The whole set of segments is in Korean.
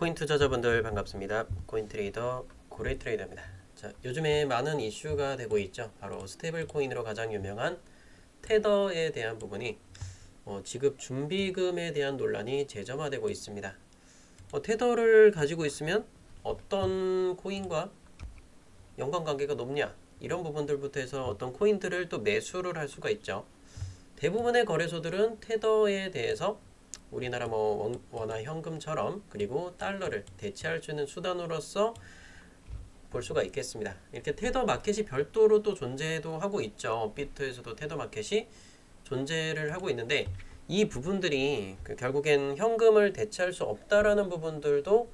비트코인 투자자분들 반갑습니다. 코인트레이더 고래트레이더입니다. 자, 요즘에 많은 이슈가 되고 있죠. 바로 스테이블 코인으로 가장 유명한 테더에 대한 부분이 지급 준비금에 대한 논란이 재점화되고 있습니다. 테더를 가지고 있으면 어떤 코인과 연관관계가 높냐, 이런 부분들부터 해서 어떤 코인들을 또 매수를 할 수가 있죠. 대부분의 거래소들은 테더에 대해서 우리나라 원화 현금처럼 그리고 달러를 대체할 수 있는 수단으로서 볼 수가 있겠습니다. 이렇게 테더 마켓이 별도로 또 존재도 하고 있죠. 비트에서도 테더 마켓이 존재를 하고 있는데, 이 부분들이 결국엔 현금을 대체할 수 없다라는 부분들도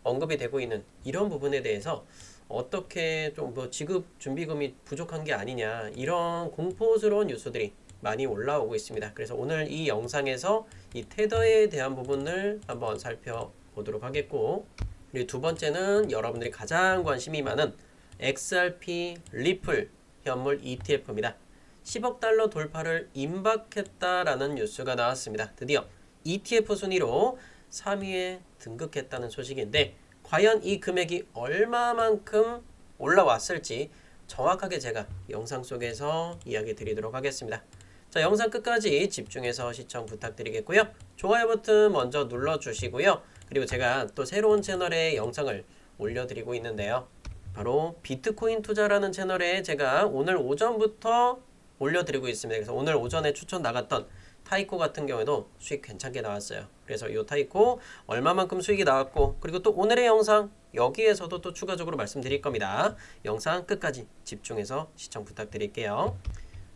언급이 되고 있는 이런 부분에 대해서 어떻게 좀 지급 준비금이 부족한 게 아니냐, 이런 공포스러운 뉴스들이 많이 올라오고 있습니다. 그래서 오늘 이 영상에서 이 테더에 대한 부분을 한번 살펴보도록 하겠고, 그리고 두 번째는 여러분들이 가장 관심이 많은 XRP 리플 현물 ETF입니다. 10억 달러 돌파를 임박했다라는 뉴스가 나왔습니다. 드디어 ETF 순위로 3위에 등극했다는 소식인데, 과연 이 금액이 얼마만큼 올라왔을지 정확하게 제가 영상 속에서 이야기 드리도록 하겠습니다. 자, 영상 끝까지 집중해서 시청 부탁드리겠고요. 좋아요 버튼 먼저 눌러주시고요. 그리고 제가 또 새로운 채널에 영상을 올려드리고 있는데요. 바로 비트코인 투자라는 채널에 제가 오늘 오전부터 올려드리고 있습니다. 그래서 오늘 오전에 추천 나갔던 타이코 같은 경우에도 수익 괜찮게 나왔어요. 그래서 이 타이코 얼마만큼 수익이 나왔고, 그리고 또 오늘의 영상 여기에서도 또 추가적으로 말씀드릴 겁니다. 영상 끝까지 집중해서 시청 부탁드릴게요.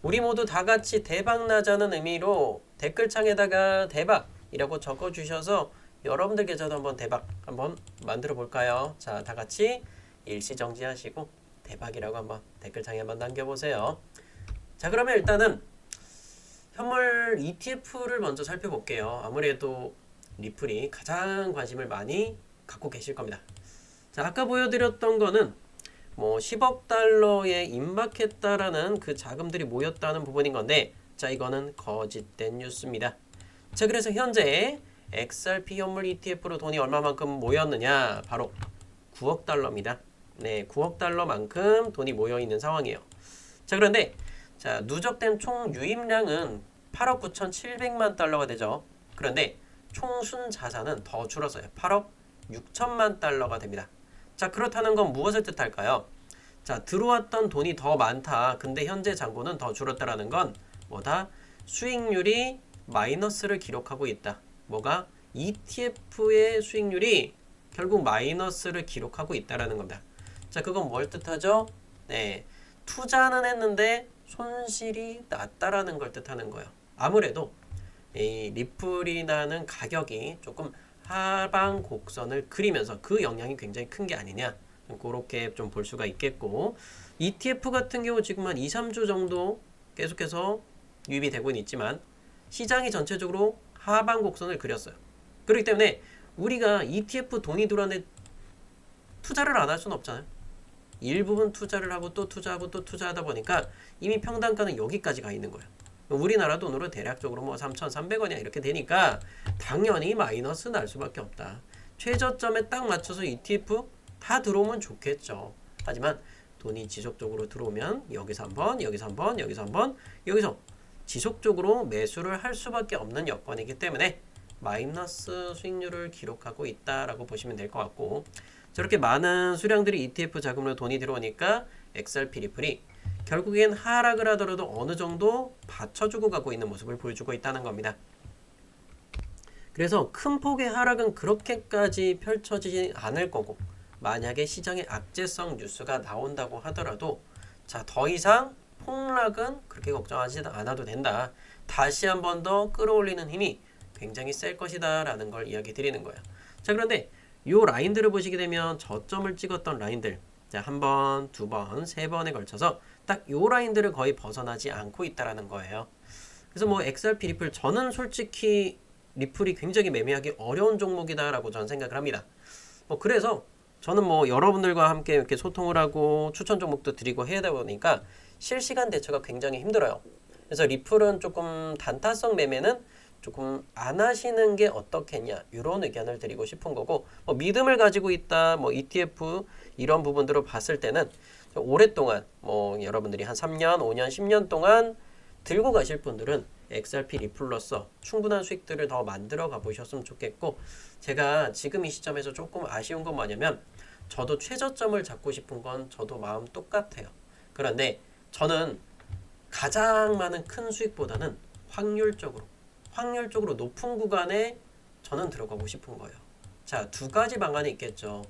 우리 모두 다 같이 대박 나자는 의미로 댓글창에다가 대박이라고 적어주셔서 여러분들 계좌도 한번 대박 한번 만들어 볼까요? 자, 다 같이 일시정지하시고 대박이라고 한번 댓글창에 한번 남겨보세요. 자, 그러면 일단은 현물 ETF를 먼저 살펴볼게요. 아무래도 리플이 가장 관심을 많이 갖고 계실 겁니다. 자, 아까 보여드렸던 거는 10억 달러에 임박했다라는 그 자금들이 모였다는 부분인 건데, 자, 이거는 거짓된 뉴스입니다. 자, 그래서 현재 XRP 현물 ETF로 돈이 얼마만큼 모였느냐, 바로 9억 달러입니다. 네, 9억 달러만큼 돈이 모여 있는 상황이에요. 자, 그런데 자, 누적된 총 유입량은 8억 9,700만 달러가 되죠. 그런데 총 순자산은 더 줄었어요. 8억 6천만 달러가 됩니다. 자, 그렇다는 건 무엇을 뜻할까요? 자, 들어왔던 돈이 더 많다. 근데 현재 잔고는 더 줄었다라는 건 뭐다? 수익률이 마이너스를 기록하고 있다. 뭐가? ETF의 수익률이 결국 마이너스를 기록하고 있다라는 겁니다. 자, 그건 뭘 뜻하죠? 네, 투자는 했는데 손실이 났다라는 걸 뜻하는 거예요. 아무래도 이 리플이라는 가격이 조금 하방 곡선을 그리면서 그 영향이 굉장히 큰 게 아니냐, 그렇게 좀 볼 수가 있겠고, ETF 같은 경우 지금 한 2, 3주 정도 계속해서 유입이 되고는 있지만 시장이 전체적으로 하방 곡선을 그렸어요. 그렇기 때문에 우리가 ETF 돈이 들어왔는데 투자를 안 할 수는 없잖아요. 일부분 투자를 하고 또 투자하고 또 투자하다 보니까 이미 평단가는 여기까지 가 있는 거예요. 우리나라 돈으로 대략적으로 3,300원이야 이렇게 되니까 당연히 마이너스 날 수밖에 없다. 최저점에 딱 맞춰서 ETF 다 들어오면 좋겠죠. 하지만 돈이 지속적으로 들어오면 여기서 한번, 여기서 한번, 여기서 한번, 여기서 지속적으로 매수를 할 수밖에 없는 여건이기 때문에 마이너스 수익률을 기록하고 있다라고 보시면 될 것 같고, 저렇게 많은 수량들이 ETF 자금으로 돈이 들어오니까 XRP 리플이 결국엔 하락을 하더라도 어느 정도 받쳐주고 가고 있는 모습을 보여주고 있다는 겁니다. 그래서 큰 폭의 하락은 그렇게까지 펼쳐지지 않을 거고, 만약에 시장에 악재성 뉴스가 나온다고 하더라도 자, 더 이상 폭락은 그렇게 걱정하지 않아도 된다. 다시 한 번 더 끌어올리는 힘이 굉장히 셀 것이다 라는 걸 이야기 드리는 거예요. 자, 그런데 이 라인들을 보시게 되면 저점을 찍었던 라인들, 자, 한 번, 두 번, 세 번에 걸쳐서 딱 이 라인들을 거의 벗어나지 않고 있다라는 거예요. 그래서 XRP 리플, 저는 솔직히 리플이 굉장히 매매하기 어려운 종목이다라고 저는 생각을 합니다. 그래서 저는 여러분들과 함께 이렇게 소통을 하고 추천 종목도 드리고 해야 되다 보니까 실시간 대처가 굉장히 힘들어요. 그래서 리플은 조금 단타성 매매는 조금 안 하시는 게 어떻겠냐 이런 의견을 드리고 싶은 거고 뭐 믿음을 가지고 있다 뭐 ETF 이런 부분들을 봤을 때는 오랫동안 뭐 여러분들이 한 3년, 5년, 10년 동안 들고 가실 분들은 XRP 리플러서 충분한 수익들을 더 만들어 가보셨으면 좋겠고 제가 지금 이 시점에서 조금 아쉬운 건 뭐냐면 저도 최저점을 잡고 싶은 건 저도 마음 똑같아요. 그런데 저는 가장 많은 큰 수익보다는 확률적으로 높은 구간에 저는 들어가고 싶은 거예요. 자, 두 가지 방안이 있겠죠.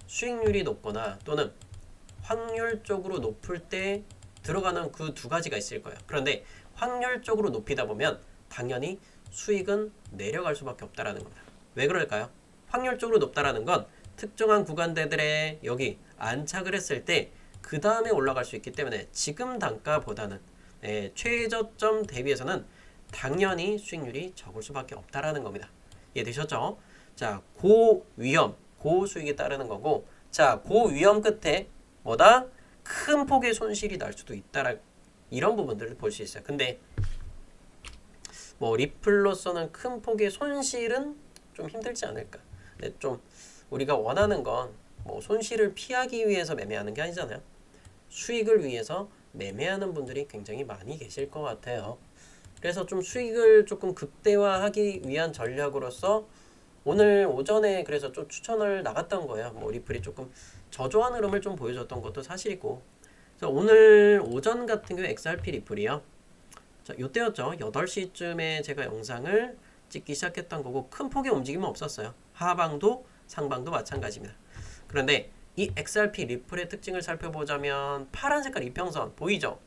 수익률이 높거나 또는 확률적으로 높을 때 들어가는 그 두 가지가 있을 거예요. 그런데 확률적으로 높이다 보면 당연히 수익은 내려갈 수밖에 없다라는 겁니다. 왜 그럴까요? 확률적으로 높다라는 건 특정한 구간대들에 여기 안착을 했을 때 그 다음에 올라갈 수 있기 때문에 지금 단가보다는 최저점 대비해서는 당연히 수익률이 적을 수밖에 없다라는 겁니다. 이해되셨죠? 자, 고위험, 고수익이 따르는 거고 자, 고위험 끝에 뭐다? 큰 폭의 손실이 날 수도 있다라 이런 부분들을 볼 수 있어요. 근데 뭐 리플로서는 큰 폭의 손실은 좀 힘들지 않을까? 근데 좀 우리가 원하는 건 뭐 손실을 피하기 위해서 매매하는 게 아니잖아요. 수익을 위해서 매매하는 분들이 굉장히 많이 계실 것 같아요. 그래서 좀 수익을 조금 극대화하기 위한 전략으로서 오늘 오전에 그래서 좀 추천을 나갔던 거예요. 뭐 리플이 조금 저조한 흐름을 좀 보여줬던 것도 사실이고 그래서 오늘 오전 같은 경우에 XRP 리플이요. 자, 요때였죠. 8시쯤에 제가 영상을 찍기 시작했던 거고 큰 폭의 움직임은 없었어요. 하방도 상방도 마찬가지입니다. 그런데 이 XRP 리플의 특징을 살펴보자면 파란 색깔 이평선 보이죠?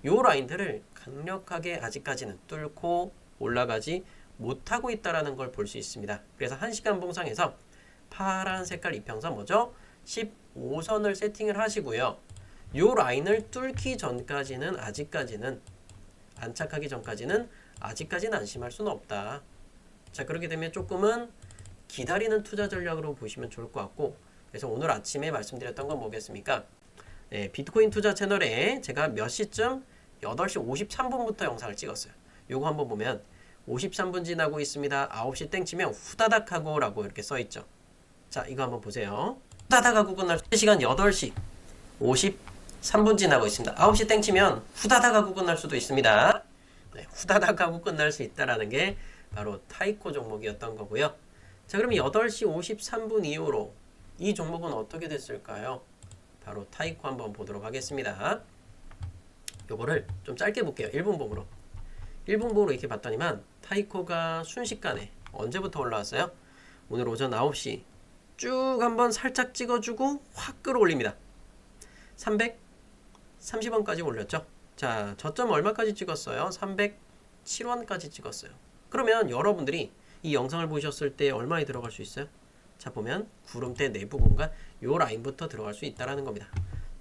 요 라인들을 강력하게 아직까지는 뚫고 올라가지 못하고 있다는 걸 볼 수 있습니다. 그래서 1시간 봉상에서 파란 색깔 이평선 뭐죠? 15선을 세팅을 하시고요. 요 라인을 뚫기 전까지는 아직까지는 안착하기 전까지는 아직까지는 안심할 수는 없다. 자, 그렇게 되면 조금은 기다리는 투자 전략으로 보시면 좋을 것 같고 그래서 오늘 아침에 말씀드렸던 건 뭐겠습니까? 비트코인 투자 채널에 제가 몇 시쯤 8시 53분부터 영상을 찍었어요. 요거 한번 보면 53분 지나고 있습니다. 9시 땡 치면 후다닥 하고 라고 이렇게 써있죠. 자, 이거 한번 보세요. 후다닥 하고 끝날 시간 8시 53분 지나고 있습니다. 9시 땡 치면 후다닥 하고 끝날 수도 있습니다. 후다닥 하고 끝날 수 있다라는 게 바로 타이코 종목이었던 거고요. 자, 그럼 8시 53분 이후로 이 종목은 어떻게 됐을까요? 바로 타이코 한번 보도록 하겠습니다. 요거를 좀 짧게 볼게요. 1분 봉으로. 1분 봉으로 이렇게 봤더니만 타이코가 순식간에 언제부터 올라왔어요? 오늘 오전 9시 쭉 한번 살짝 찍어주고 확 끌어올립니다. 330원까지 올렸죠. 자, 저점 얼마까지 찍었어요? 307원까지 찍었어요. 그러면 여러분들이 이 영상을 보셨을 때 얼마에 들어갈 수 있어요? 자, 보면 구름대 내부 공간 요 라인부터 들어갈 수 있다라는 겁니다.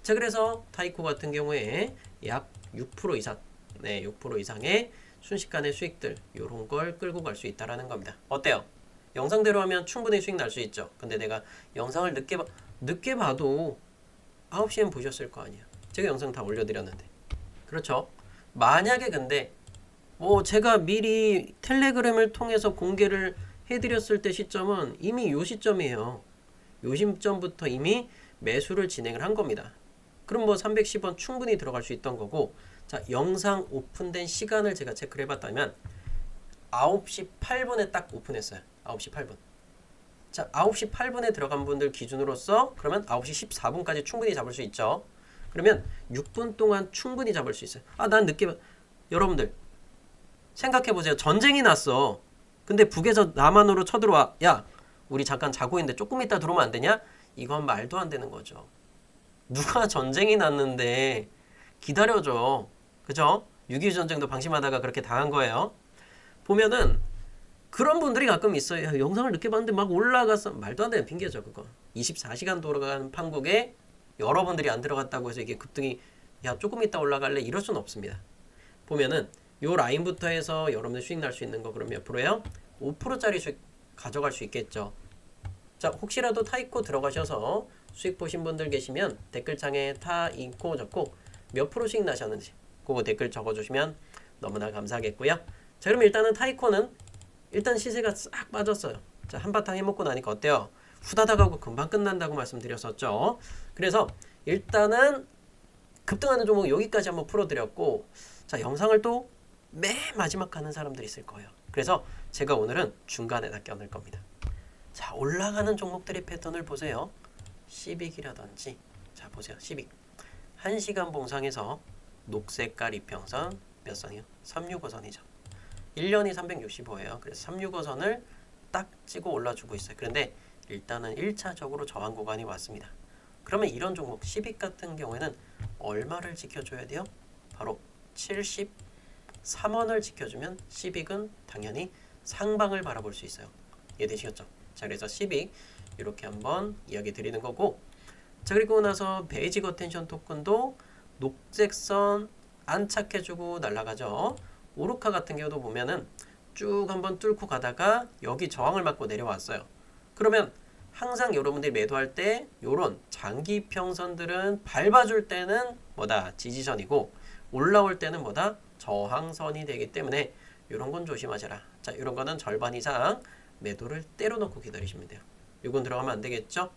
자, 그래서 타이코 같은 경우에 약 6% 이상 6% 이상의 순식간의 수익들 요런 걸 끌고 갈 수 있다라는 겁니다. 어때요? 영상대로 하면 충분히 수익 날 수 있죠. 근데 내가 영상을 늦게 봐도 9시엔 보셨을 거 아니에요. 제가 영상 다 올려드렸는데 그렇죠? 만약에 근데 뭐 제가 미리 텔레그램을 통해서 공개를 해드렸을 때 시점은 이미 요 시점이에요. 요 시점부터 이미 매수를 진행을 한 겁니다. 그럼 뭐 310원 충분히 들어갈 수 있던 거고 자, 영상 오픈된 시간을 제가 체크를 해봤다면 9시 8분에 딱 오픈했어요. 9시 8분. 자, 9시 8분에 들어간 분들 기준으로서 그러면 9시 14분까지 충분히 잡을 수 있죠. 그러면 6분 동안 충분히 잡을 수 있어요. 아, 난 늦게 여러분들 생각해보세요. 전쟁이 났어. 근데 북에서 남한으로 쳐들어와. 야, 우리 잠깐 자고 있는데 조금 이따 들어오면 안 되냐? 이건 말도 안 되는 거죠. 누가 전쟁이 났는데 기다려줘. 그죠? 6.25 전쟁도 방심하다가 그렇게 당한 거예요. 보면은 그런 분들이 가끔 있어요. 야, 영상을 늦게 봤는데 막 올라가서 말도 안 되는 핑계죠. 그거 24시간 돌아가는 판국에 여러분들이 안 들어갔다고 해서 이게 급등이 야 조금 이따 올라갈래 이럴 수는 없습니다. 보면은 요 라인부터 해서 여러분들 수익 날 수 있는 거 그럼 몇 프로예요? 5%짜리 수익 가져갈 수 있겠죠. 자, 혹시라도 타이코 들어가셔서 수익 보신 분들 계시면 댓글창에 타이코 적고 몇 프로 수익 나셨는지 그거 댓글 적어주시면 너무나 감사하겠고요. 자, 그럼 일단은 타이코는 일단 시세가 싹 빠졌어요. 자, 한바탕 해먹고 나니까 어때요? 후다닥 하고 금방 끝난다고 말씀드렸었죠. 그래서 일단은 급등하는 종목 여기까지 한번 풀어드렸고, 자, 영상을 또 맨 마지막 가는 사람들이 있을 거예요. 그래서 제가 오늘은 중간에다 껴넣을 겁니다. 자, 올라가는 종목들의 패턴을 보세요. 시빅이라든지, 자, 보세요. 시빅. 1시간 봉상에서 녹색깔 이평선 몇 선이요? 365선이죠. 1년이 365예요. 그래서 365선을 딱 찍어 올라주고 있어요. 그런데 일단은 1차적으로 저항 구간이 왔습니다. 그러면 이런 종목 시빅 같은 경우에는 얼마를 지켜줘야 돼요? 바로 73원을 지켜주면 시빅은 당연히 상방을 바라볼 수 있어요. 이해되시겠죠? 자, 그래서 시빅 이렇게 한번 이야기 드리는 거고, 자, 그리고 나서 베이직 어텐션 토큰도 녹색선 안착해주고 날아가죠. 오르카 같은 경우도 보면은 쭉 한번 뚫고 가다가 여기 저항을 맞고 내려왔어요. 그러면 항상 여러분들이 매도할 때 요런 장기 평선들은 밟아줄 때는 뭐다? 지지선이고 올라올 때는 뭐다? 저항선이 되기 때문에 요런 건 조심하셔라. 자, 요런 거는 절반 이상 매도를 때려놓고 기다리시면 돼요. 요건 들어가면 안 되겠죠?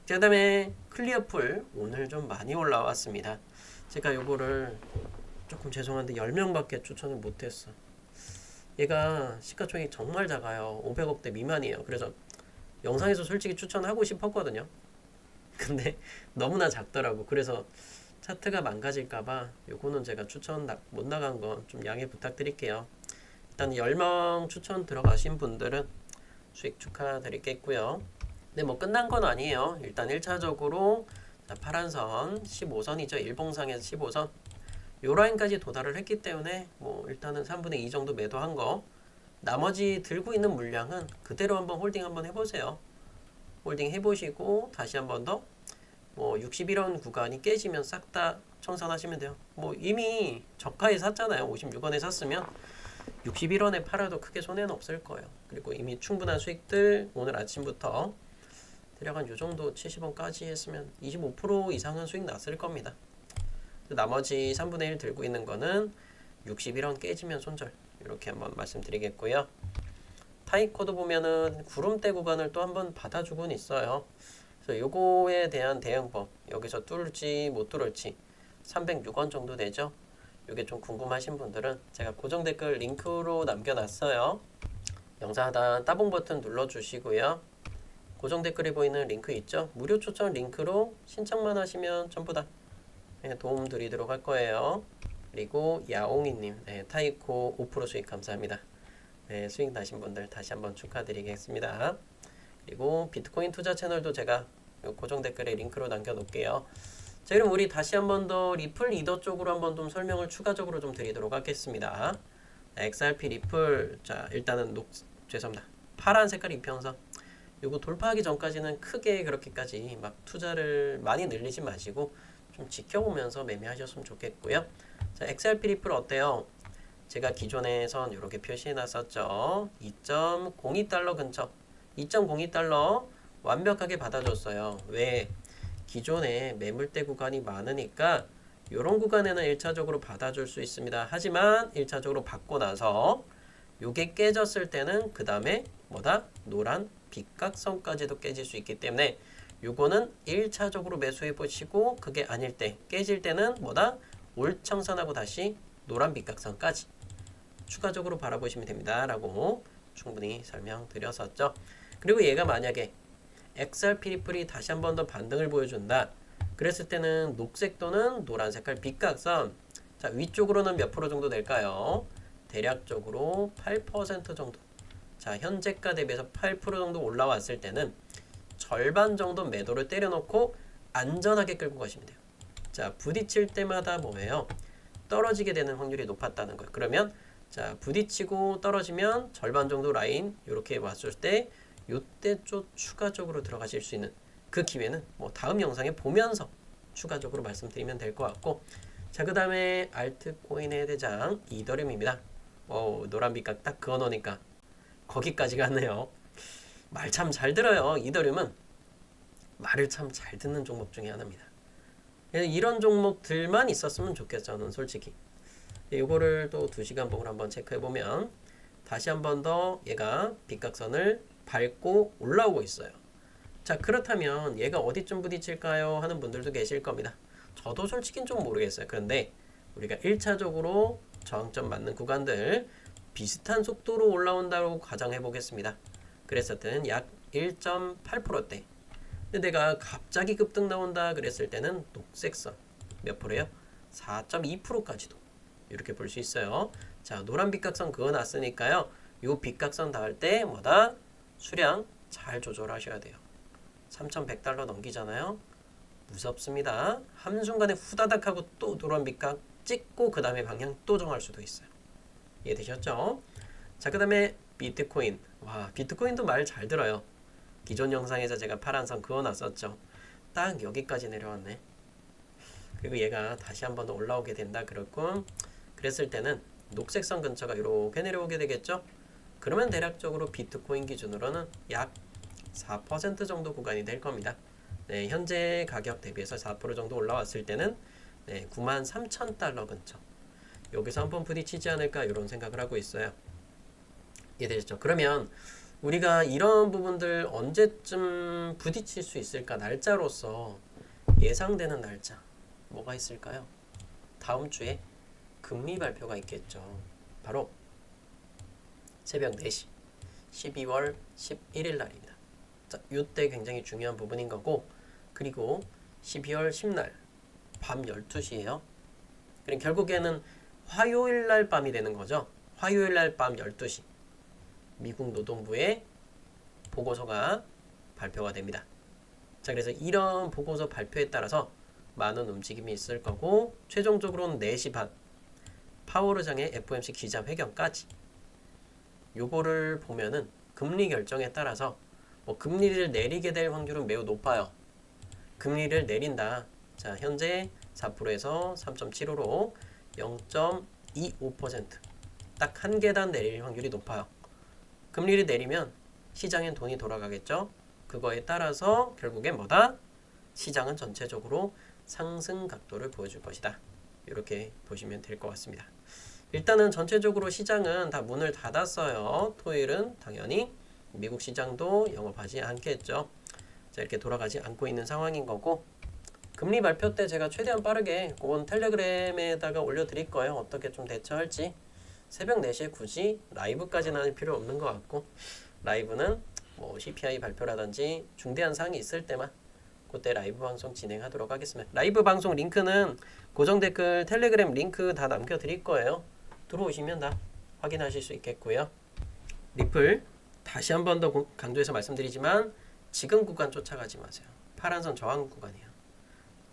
그 다음에 클리어풀 오늘 좀 많이 올라왔습니다. 제가 요거를 조금 죄송한데 10명밖에 추천을 못했어. 얘가 시가총액이 정말 작아요. 500억대 미만이에요. 그래서 영상에서 솔직히 추천하고 싶었거든요. 근데 너무나 작더라고. 그래서 차트가 망가질까봐 요거는 제가 추천 못 나간 거 좀 양해 부탁드릴게요. 일단 10명 추천 들어가신 분들은 수익 축하드리겠고요. 근데 뭐 끝난 건 아니에요. 일단 1차적으로 파란선 15선이죠. 일봉상에서 15선 요 라인까지 도달을 했기 때문에 뭐 일단은 3분의 2 정도 매도한 거, 나머지 들고 있는 물량은 그대로 한번 홀딩 한번 해보세요. 홀딩 해보시고 다시 한번 더 뭐 61원 구간이 깨지면 싹 다 청산하시면 돼요. 뭐 이미 저가에 샀잖아요. 56원에 샀으면 61원에 팔아도 크게 손해는 없을 거예요. 그리고 이미 충분한 수익들 오늘 아침부터 대략 요 정도 70원까지 했으면 25% 이상은 수익 났을 겁니다. 나머지 3분의 1 들고 있는 거는 61원 깨지면 손절, 이렇게 한번 말씀드리겠고요. 타이코도 보면은 구름대 구간을 또 한번 받아주곤 있어요. 그래서 요거에 대한 대응법, 여기서 뚫을지 못 뚫을지 306원 정도 되죠. 요게 좀 궁금하신 분들은 제가 고정 댓글 링크로 남겨놨어요. 영상 하단 따봉 버튼 눌러주시고요. 고정 댓글에 보이는 링크 있죠? 무료 추천 링크로 신청만 하시면 전부 다 도움 드리도록 할 거예요. 그리고 야옹이님, 타이코 5% 수익 감사합니다. 수익 나신 분들 다시 한번 축하드리겠습니다. 그리고 비트코인 투자 채널도 제가 고정 댓글에 링크로 남겨놓을게요. 자, 그럼 우리 다시 한번 더 리플 리더 쪽으로 한번 좀 설명을 추가적으로 좀 드리도록 하겠습니다. XRP 리플, 자, 일단은 죄송합니다. 파란 색깔 이평선. 요거 돌파하기 전까지는 크게 그렇게까지 막 투자를 많이 늘리지 마시고 좀 지켜보면서 매매하셨으면 좋겠고요. 자, XRP 리플 어때요? 제가 기존에 선 이렇게 표시해 놨었죠. 2.02달러 근처, 2.02달러 완벽하게 받아줬어요. 왜? 기존에 매물대 구간이 많으니까 이런 구간에는 1차적으로 받아줄 수 있습니다. 하지만 1차적으로 받고 나서 요게 깨졌을 때는 그 다음에 뭐다? 노란 빗각선까지도 깨질 수 있기 때문에 요거는 1차적으로 매수해 보시고, 그게 아닐 때 깨질 때는 뭐다? 올청선하고 다시 노란 빗각선까지 추가적으로 바라보시면 됩니다 라고 충분히 설명드렸었죠. 그리고 얘가 만약에 XRP 리플이 다시 한 번 더 반등을 보여준다 그랬을 때는 녹색 또는 노란 색깔 빗각선, 자, 위쪽으로는 몇 프로 정도 될까요? 대략적으로 8% 정도. 자, 현재가 대비해서 8% 정도 올라왔을 때는 절반 정도 매도를 때려놓고 안전하게 끌고 가시면 돼요. 자, 부딪힐 때마다 뭐예요? 떨어지게 되는 확률이 높았다는 거예요. 그러면 자, 부딪히고 떨어지면 절반 정도 라인 이렇게 왔을 때 요때 좀 추가적으로 들어가실 수 있는 그 기회는 뭐 다음 영상에 보면서 추가적으로 말씀드리면 될 것 같고, 자, 그 다음에 알트코인의 대장 이더리움입니다. 노란 빛각 딱 그어놓으니까 거기까지 갔네요. 말 참 잘 들어요. 이더리움은 말을 참 잘 듣는 종목 중에 하나입니다. 이런 종목들만 있었으면 좋겠죠. 저는 솔직히. 요거를 또 2시간 봉을 한번 체크해보면 다시 한 번 더 얘가 빗각선을 밟고 올라오고 있어요. 자, 그렇다면 얘가 어디쯤 부딪힐까요? 하는 분들도 계실 겁니다. 저도 솔직히 좀 모르겠어요. 그런데 우리가 1차적으로 저항점 맞는 구간들 비슷한 속도로 올라온다고 가정해 보겠습니다. 그랬을 때는 약 1.8%대. 근데 내가 갑자기 급등 나온다 그랬을 때는 녹색선 몇 프로예요? 4.2%까지도 이렇게 볼 수 있어요. 자, 노란 빗각선 그어놨으니까요. 요 빗각선 닿을 때 뭐다? 수량 잘 조절하셔야 돼요. 3,100달러 넘기잖아요. 무섭습니다. 한순간에 후다닥 하고 또 노란 빗각 찍고 그 다음에 방향 또 정할 수도 있어요. 이해되셨죠? 자, 그 다음에 비트코인. 와, 비트코인도 말 잘 들어요. 기존 영상에서 제가 파란 선 그어놨었죠. 딱 여기까지 내려왔네. 그리고 얘가 다시 한 번 더 올라오게 된다 그렇고, 그랬을 때는 녹색 선 근처가 이렇게 내려오게 되겠죠. 그러면 대략적으로 비트코인 기준으로는 약 4% 정도 구간이 될 겁니다. 네, 현재 가격 대비해서 4% 정도 올라왔을 때는 93,000달러 근처, 여기서 한번 부딪히지 않을까 이런 생각을 하고 있어요. 이해되셨죠? 그러면 우리가 이런 부분들 언제쯤 부딪힐 수 있을까? 날짜로서 예상되는 날짜 뭐가 있을까요? 다음 주에 금리 발표가 있겠죠. 바로 새벽 4시 12월 11일 날입니다. 자, 이때 굉장히 중요한 부분인 거고, 그리고 12월 10날 밤 12시예요. 그럼 결국에는 화요일 날 밤이 되는 거죠. 화요일 날 밤 12시 미국 노동부의 보고서가 발표가 됩니다. 자, 그래서 이런 보고서 발표에 따라서 많은 움직임이 있을 거고, 최종적으로는 4시 반 파월 의장의 FOMC 기자회견까지 요거를 보면은 금리 결정에 따라서 뭐 금리를 내리게 될 확률은 매우 높아요. 금리를 내린다. 자, 현재 4%에서 3.75로 0.25% 딱 한 계단 내릴 확률이 높아요. 금리를 내리면 시장엔 돈이 돌아가겠죠. 그거에 따라서 결국엔 뭐다? 시장은 전체적으로 상승 각도를 보여줄 것이다. 이렇게 보시면 될 것 같습니다. 일단은 전체적으로 시장은 다 문을 닫았어요. 토요일은 당연히 미국 시장도 영업하지 않겠죠. 자, 이렇게 돌아가지 않고 있는 상황인 거고, 금리 발표 때 제가 최대한 빠르게 그건 텔레그램에다가 올려드릴 거예요. 어떻게 좀 대처할지. 새벽 4시에 굳이 라이브까지는 할 필요 없는 것 같고, 라이브는 뭐 CPI 발표라든지 중대한 사항이 있을 때만 그때 라이브 방송 진행하도록 하겠습니다. 라이브 방송 링크는 고정 댓글 텔레그램 링크 다 남겨드릴 거예요. 들어오시면 다 확인하실 수 있겠고요. 리플 다시 한 번 더 강조해서 말씀드리지만 지금 구간 쫓아가지 마세요. 파란선 저항 구간이에요.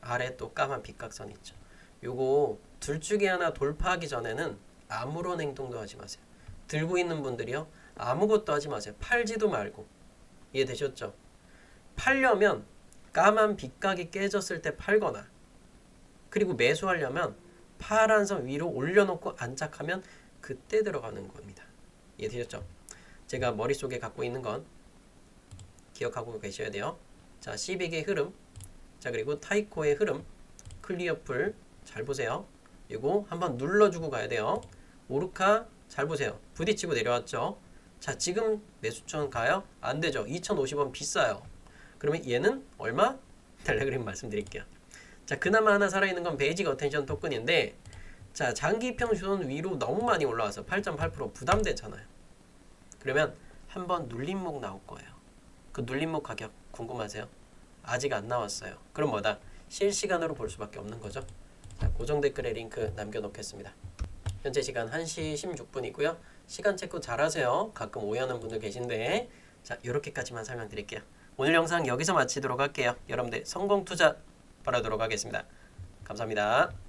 아래 또 까만 빗각선 있죠. 요거 둘 중에 하나 돌파하기 전에는 아무런 행동도 하지 마세요. 들고 있는 분들이요, 아무것도 하지 마세요. 팔지도 말고. 이해되셨죠? 팔려면 까만 빗각이 깨졌을 때 팔거나, 그리고 매수하려면 파란 선 위로 올려놓고 안착하면 그때 들어가는 겁니다. 이해되셨죠? 제가 머릿속에 갖고 있는 건 기억하고 계셔야 돼요. 자, 시빅의 흐름, 자, 그리고 타이코의 흐름, 클리어풀 잘 보세요. 이거 한번 눌러주고 가야 돼요. 오르카 잘 보세요. 부딪히고 내려왔죠. 자, 지금 매수천 가요? 안 되죠. 2,050원 비싸요. 그러면 얘는 얼마? 텔레그램 말씀드릴게요. 자, 그나마 하나 살아있는 건 베이직 어텐션 토큰인데, 자, 장기 평균 위로 너무 많이 올라와서 8.8% 부담되잖아요. 그러면 한번 눌림목 나올 거예요. 그 눌림목 가격 궁금하세요? 아직 안 나왔어요. 그럼 뭐다? 실시간으로 볼 수밖에 없는 거죠. 자, 고정 댓글에 링크 남겨놓겠습니다. 현재 시간 1시 16분이고요. 시간 체크 잘하세요. 가끔 오해하는 분들 계신데, 자, 이렇게까지만 설명드릴게요. 오늘 영상 여기서 마치도록 할게요. 여러분들 성공 투자 바라도록 하겠습니다. 감사합니다.